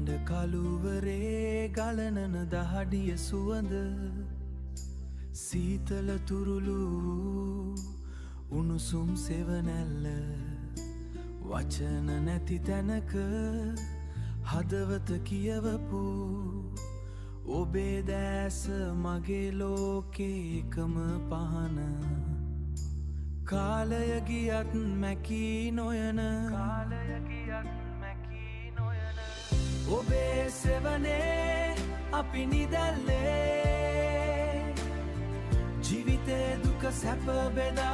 ඉන්ද කළුවරේ ගලනන දහඩිය සුවඳ සීතල තුරුළු උණුසුම් සෙවනැල්ල වචන නැති තැනක හදවත කියවපු ඔබේ දැස මගේ ලෝකේ එකම පහන කාලය ගියත් මැකී නොයන ඔබේ සෙවනේ අපි නිදැල්ලේ ජීවිතේ දුක සැප බෙදාගත්තේ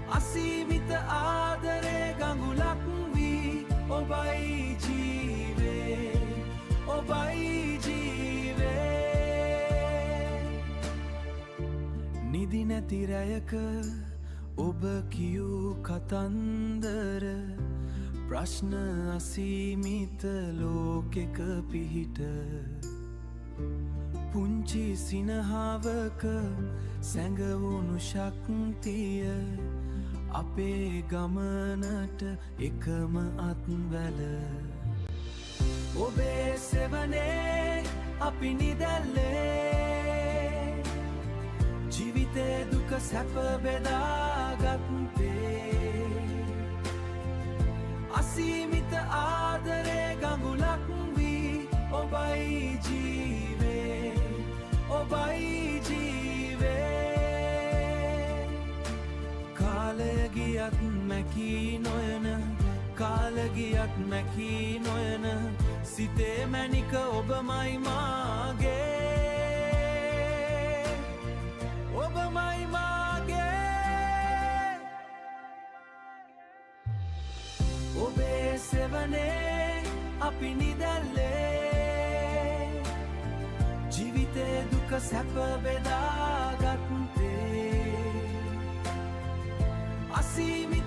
අසීමිත ආදරේ ගඟුලක් වී ඔබයි ජීවේ ඔබයි ජීවේ නිදි නැති රැයක ඔබ කියූ කතන්දර ප්‍රශ්න අසීමිත ලෝකෙක පිහිට පුංචි සිනහාවක සැඟවුණු ශක්තිය අපේ ගමනට එකම අත්වැල ඔබේ සෙවනේ අපි නිදැල්ලේ ජීවිතේ දුක සැප බෙදාගත්තේ අසීමිත ආදරේ ගඟුලක් වී ඔබයි ජීවේ ඔබයි ජීවේ කාලය ගියත් මැකී නොයන කාල ගියත් මැකී නොයන සිතේ මැනික ඔබමයි මාගේ ඔබමයි මාගේ ඔබේ සෙවනේ අපි නිදැල්ලේ ජීවිතේ දුක සැප බෙදාගත්තේ අසීමිත